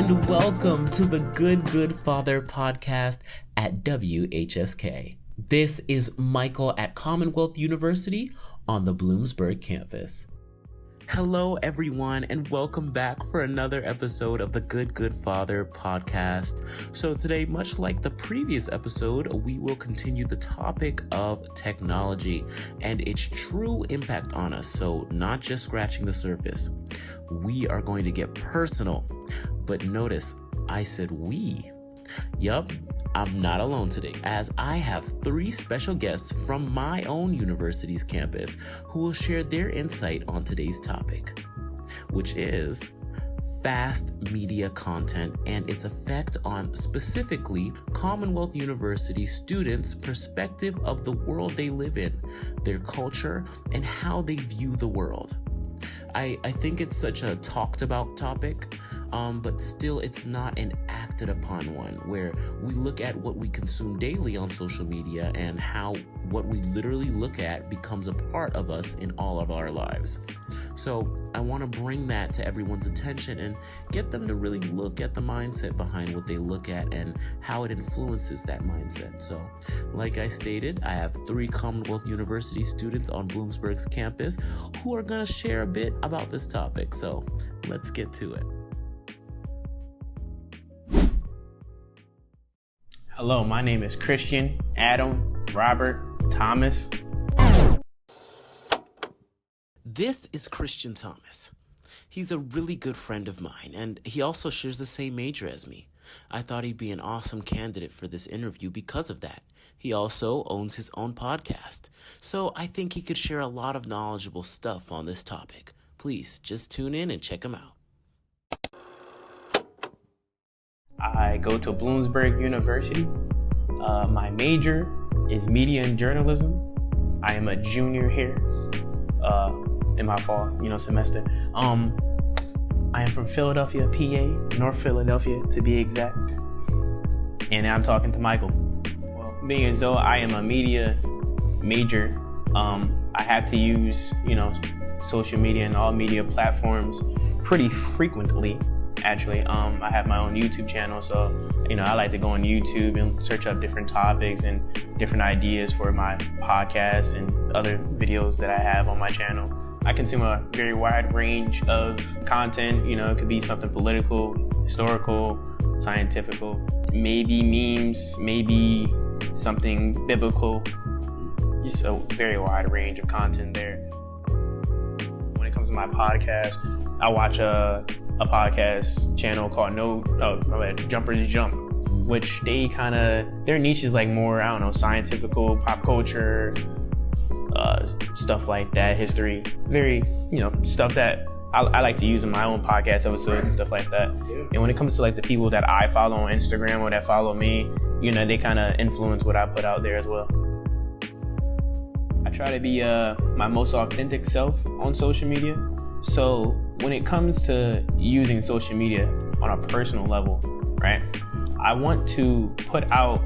and welcome to the Good Father podcast at WHSK. This is Michael at Commonwealth University on the Bloomsburg campus. Hello, everyone, and welcome back for another episode of the Good Father podcast. So today, much like the previous episode, we will continue the topic of technology and its true impact on us. So not just scratching the surface. We are going to get personal. But notice, I said we. Yup, I'm not alone today, as I have three special guests from my own university's campus who will share their insight on today's topic, which is fast media content and its effect on specifically Commonwealth University students' perspective of the world they live in, their culture, and how they view the world. I think it's such a talked about topic, but still it's not an acted upon one, where we look at what we consume daily on social media and how what we literally look at becomes a part of us in all of our lives. So I want to bring that to everyone's attention and get them to really look at the mindset behind what they look at and how it influences that mindset. So like I stated, I have three Commonwealth University students on Bloomsburg's campus who are going to share a bit about this topic. So let's get to it. Hello, my name is Christian, Adam, Robert, Thomas. This is Christian Thomas. He's a really good friend of mine, and he also shares the same major as me. I thought he'd be an awesome candidate for this interview because of that. He also owns his own podcast, so I think he could share a lot of knowledgeable stuff on this topic. Please, just tune in and check him out. I go to Bloomsburg University. My major is media and journalism. I am a junior here in my fall, semester. I am from Philadelphia, PA, North Philadelphia to be exact. And I'm talking to Michael. Well, being as though I am a media major, I have to use, social media and all media platforms pretty frequently. Actually, I have my own YouTube channel, so I like to go on YouTube and search up different topics and different ideas for my podcast and other videos that I have on my channel. I consume a very wide range of content. It could be something political, historical, scientific, maybe memes, maybe something biblical. Just a very wide range of content there. When it comes to my podcast, I watch a podcast channel called Jumpers Jump, which their niche is like more, scientific, pop culture, stuff like that, history, very, stuff that I like to use in my own podcast episodes and stuff like that. And when it comes to like the people that I follow on Instagram or that follow me, they kind of influence what I put out there as well. I try to be my most authentic self on social media. So when it comes to using social media on a personal level, right, I want to put out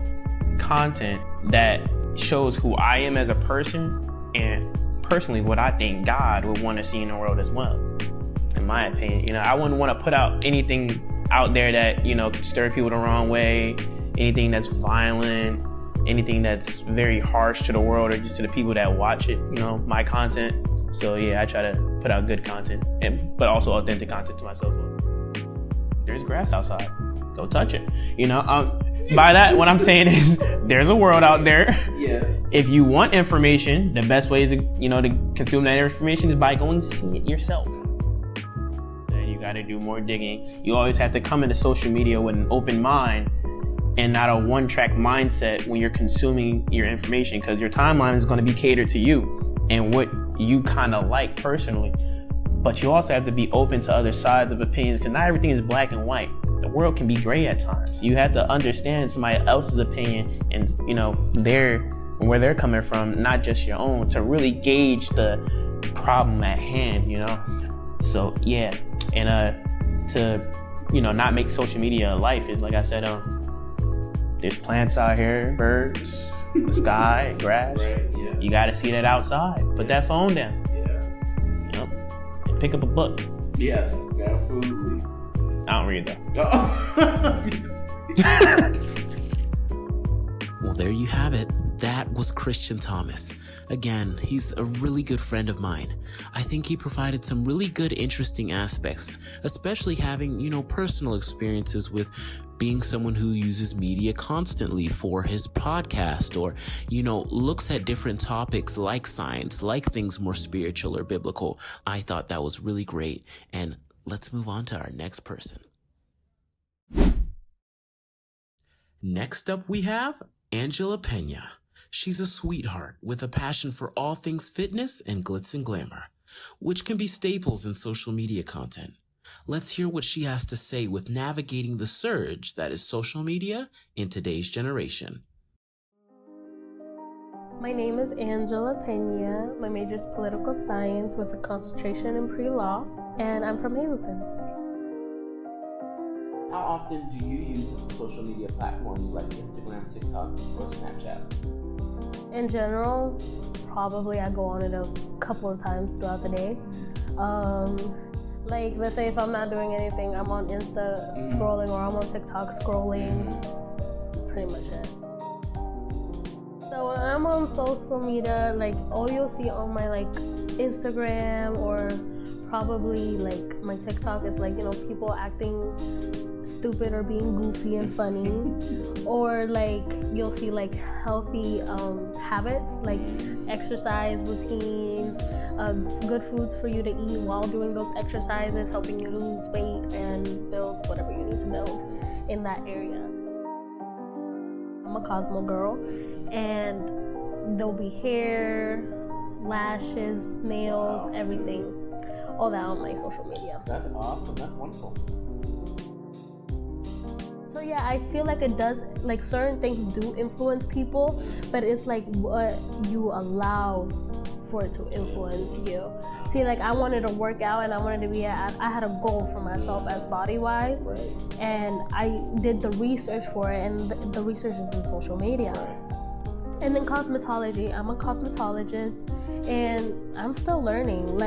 content that shows who I am as a person and personally what I think God would want to see in the world as well. In my opinion, I wouldn't want to put out anything out there that, could stir people the wrong way, anything that's violent, anything that's very harsh to the world or just to the people that watch it, my content. So yeah, I try to put out good content, but also authentic content to myself. There's grass outside. Go touch it. By that, what I'm saying is there's a world out there. Yeah. If you want information, the best way to consume that information is by going to see it yourself. And you got to do more digging. You always have to come into social media with an open mind and not a one-track mindset when you're consuming your information, because your timeline is going to be catered to you and what you kind of like personally. But you also have to be open to other sides of opinions, because not everything is black and white. The world can be gray at times. You have to understand somebody else's opinion and where they're coming from, not just your own, to really gauge the problem at hand. So yeah, and to not make social media a life is, like I said, there's plants out here, birds, the sky, grass. Right, yeah. You got to see that outside. Put that phone down. Yeah. And pick up a book. Yes, absolutely. I don't read that. Well, there you have it. That was Christian Thomas. Again, he's a really good friend of mine. I think he provided some really good, interesting aspects, especially having, personal experiences with being someone who uses media constantly for his podcast or, looks at different topics like science, like things more spiritual or biblical. I thought that was really great. And let's move on to our next person. Next up, we have Angela Pena. She's a sweetheart with a passion for all things fitness and glitz and glamour, which can be staples in social media content. Let's hear what she has to say with navigating the surge that is social media in today's generation. My name is Angela Pena. My major is political science with a concentration in pre-law, and I'm from Hazleton. How often do you use social media platforms like Instagram, TikTok, or Snapchat? In general, probably I go on it a couple of times throughout the day. Like, let's say if I'm not doing anything, I'm on Insta scrolling or I'm on TikTok scrolling. Pretty much it. So when I'm on social media, like, all you'll see on my, Instagram or probably, my TikTok is, people acting stupid or being goofy and funny, or you'll see healthy habits like exercise routines, good foods for you to eat while doing those exercises, helping you lose weight and build whatever you need to build in that area. I'm a Cosmo girl, and there'll be hair, lashes, nails, everything, all that on my social media. That's awesome. That's wonderful. So yeah, I feel like it does, certain things do influence people, but it's what you allow for it to influence you. See, I wanted to work out and I wanted to be, I had a goal for myself as body-wise, Right. and I did the research for it, and the research is in social media. Right. And then cosmetology, I'm a cosmetologist, and I'm still learning.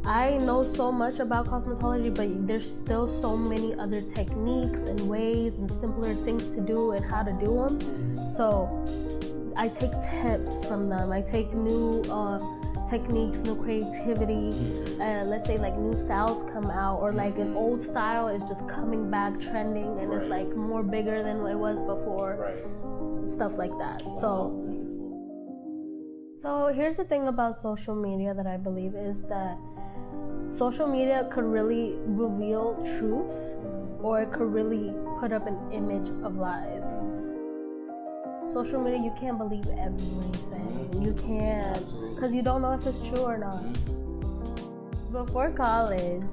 I know so much about cosmetology, but there's still so many other techniques and ways and simpler things to do and how to do them. So I take tips from them. I take new techniques, new creativity. Let's say new styles come out, or an old style is just coming back trending and it's more bigger than it was before. Right. Stuff like that. Wow. So here's the thing about social media that I believe is that social media could really reveal truths, or it could really put up an image of lies. Social media, you can't believe everything. You can't, because you don't know if it's true or not. Before college,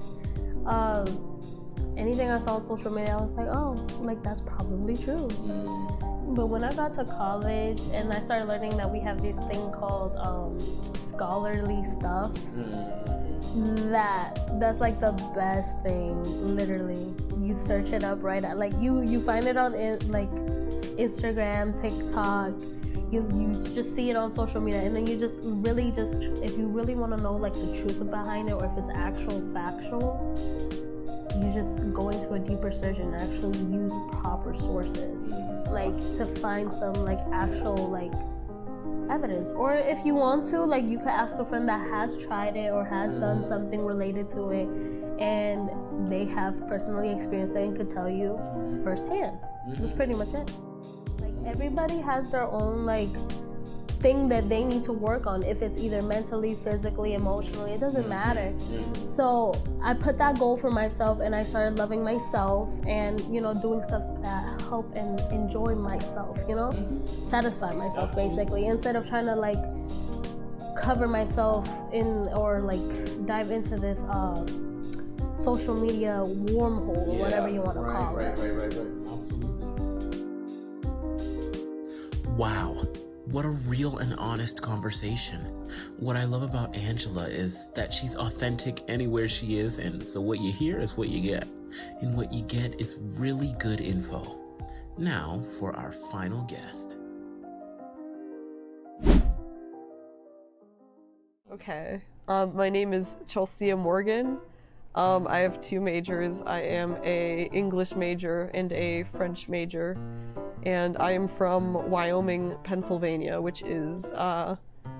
anything I saw on social media, I was like, oh, that's probably true. But when I got to college and I started learning that we have this thing called scholarly stuff, that's the best thing, literally. You search it up right at, you find it on Instagram, TikTok, you just see it on social media, and then you just if you really want to know the truth behind it, or if it's actual factual, you just go into a deeper search and actually use proper sources, to find some actual evidence. Or if you want to, you could ask a friend that has tried it or has done something related to it, and they have personally experienced it and could tell you firsthand. That's pretty much it. Everybody has their own thing that they need to work on. If it's either mentally, physically, emotionally, it doesn't matter. So I put that goal for myself, and I started loving myself and doing stuff that help and enjoy myself, satisfy myself basically, instead of trying to cover myself in, or dive into this social media wormhole, or whatever you want to call it. Right. Wow, what a real and honest conversation. What I love about Angela is that she's authentic anywhere she is, and so what you hear is what you get. And what you get is really good info. Now for our final guest. Okay, my name is Chelsea Morgan. I have two majors. I am a English major and a French major, and I am from Wyoming, Pennsylvania, which is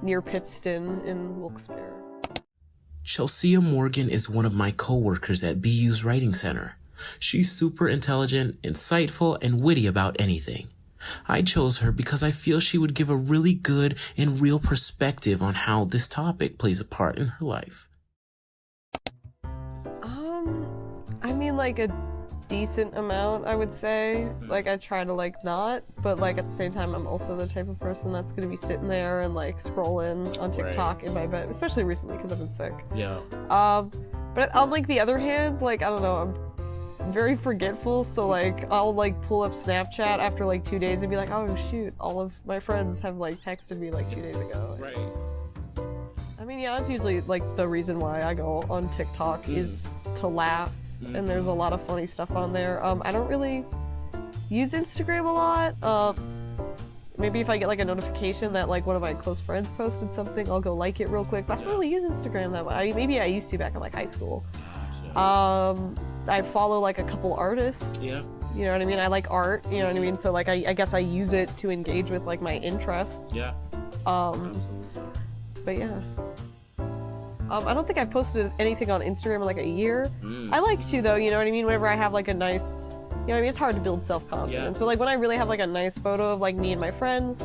near Pittston in Wilkes-Barre. Chelsea Morgan is one of my coworkers at BU's Writing Center. She's super intelligent, insightful, and witty about anything. I chose her because I feel she would give a really good and real perspective on how this topic plays a part in her life. I mean, like, a decent amount, I would say. Like, I try to, like, not, but, like, at the same time, I'm also the type of person that's gonna be sitting there and, like, scrolling on TikTok in my bed, especially recently because I've been sick. Yeah. But on, like, the other hand, like, I don't know, I'm very forgetful, so, like, I'll, like, pull up Snapchat after, like, 2 days and be like, oh, shoot, all of my friends have, like, texted me, like, 2 days ago. Right. I mean, yeah, that's usually, like, the reason why I go on TikTok is to laugh. And there's a lot of funny stuff on there. I don't really use Instagram a lot. Maybe if I get like a notification that like one of my close friends posted something, I'll go like it real quick. But I don't really use Instagram that much. Maybe I used to back in like high school. I follow like a couple artists. Yeah. You know what I mean? I like art. You know what I mean? So like I guess I use it to engage with like my interests. Yeah. But yeah. I don't think I've posted anything on Instagram in like a year. I like to though, you know what I mean? Whenever I have like a nice, you know what I mean? It's hard to build self-confidence, but like when I really have like a nice photo of like me and my friends,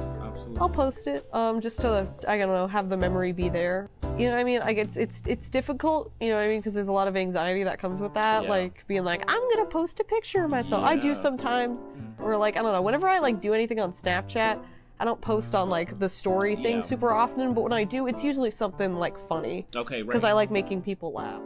I'll post it just to, I don't know, have the memory be there. You know what I mean? Like it's difficult, you know what I mean? Because there's a lot of anxiety that comes with that, like being like, I'm gonna post a picture of myself. I do sometimes, or like, I don't know, whenever I like do anything on Snapchat, I don't post on like the story thing super often, but when I do, it's usually something like funny. Okay, right. Because I like making people laugh.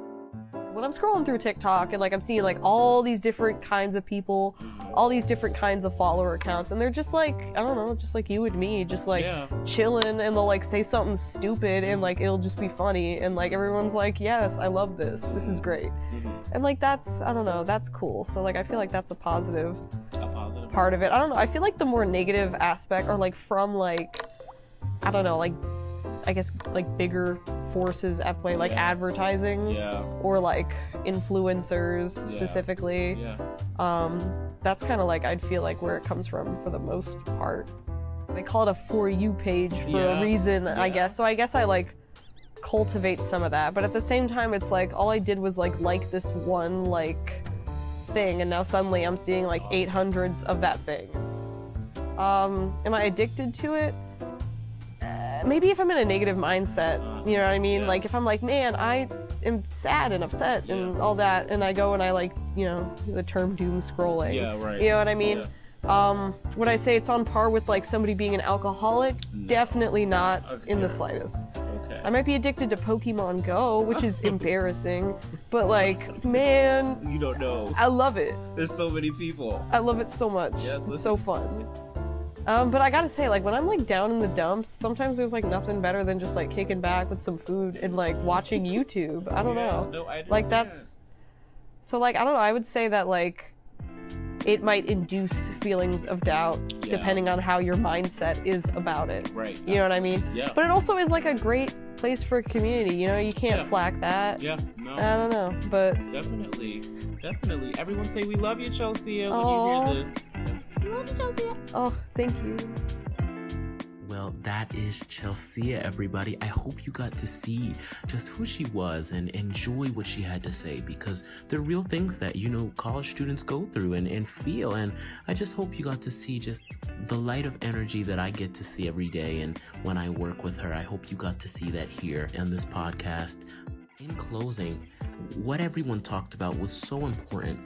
When I'm scrolling through TikTok and like I'm seeing like all these different kinds of people, all these different kinds of follower accounts, and they're just like, I don't know, just like you and me, just like chilling, and they'll like say something stupid and like it'll just be funny, and like everyone's like, yes, I love this. This is great. And like that's, I don't know, that's cool. So like I feel like that's a positive part of it. I don't know, I feel like the more negative aspect are like from like, I don't know, like I guess like bigger forces at play, like advertising or like influencers specifically. That's kind of like, I'd feel like where it comes from for the most part. They call it a For You page for a reason, I guess. So I guess I like cultivate some of that, but at the same time it's like all I did was like this one like thing, and now suddenly I'm seeing like 800s of that thing. Am I addicted to it? Maybe if I'm in a negative mindset, you know what I mean? Like if I'm like, man, I am sad and upset and all that, and I go and I like, you know, the term doom scrolling. You know what I mean? Would I say it's on par with like somebody being an alcoholic? No. Definitely not in the slightest. I might be addicted to Pokemon Go, which is embarrassing, but like, man, you don't know. I love it. There's so many people. I love it so much. It's so fun. But I gotta say, like, when I'm like down in the dumps, sometimes there's like nothing better than just like kicking back with some food and like watching YouTube. I don't know. No, I like that's, so like, I don't know, I would say that like, it might induce feelings of doubt depending on how your mindset is about it. Right. You know what I mean? Yeah. But it also is like a great place for a community, you know? You can't flack that. Yeah, no. I don't know, but... Definitely. Everyone say we love you, Chelsea, when you hear this. We love you, Chelsea. Oh, thank you. Well, that is Chelsea, everybody. I hope you got to see just who she was and enjoy what she had to say, because they're real things that, you know, college students go through and feel. And I just hope you got to see just the light of energy that I get to see every day. And when I work with her, I hope you got to see that here in this podcast. In closing, what everyone talked about was so important,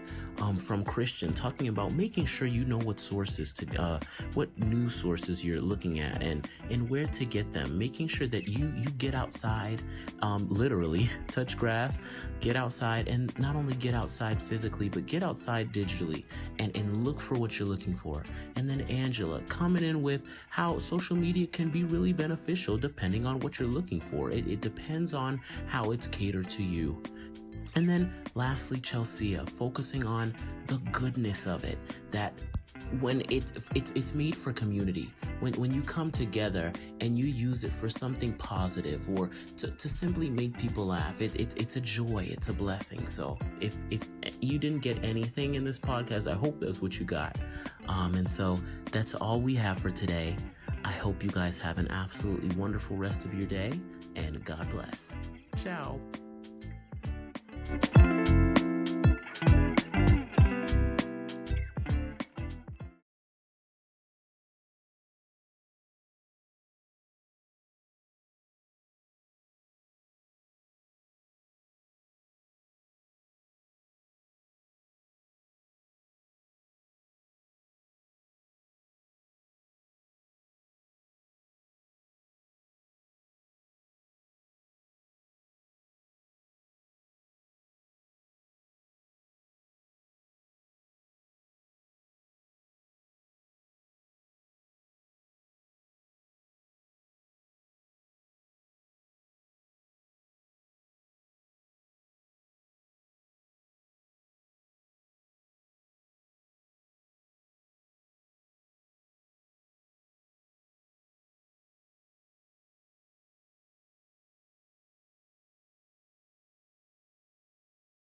from Christian, talking about making sure you know what sources to, what news sources you're looking at and where to get them, making sure that you get outside, literally touch grass, get outside, and not only get outside physically, but get outside digitally and look for what you're looking for. And then Angela coming in with how social media can be really beneficial depending on what you're looking for. It depends on how it's catered to you. And then lastly, Chelsea, focusing on the goodness of it, that when it's made for community, when you come together and you use it for something positive or to simply make people laugh, it's a joy, it's a blessing. So if you didn't get anything in this podcast, I hope that's what you got. And so that's all we have for today. I hope you guys have an absolutely wonderful rest of your day, and God bless. Ciao.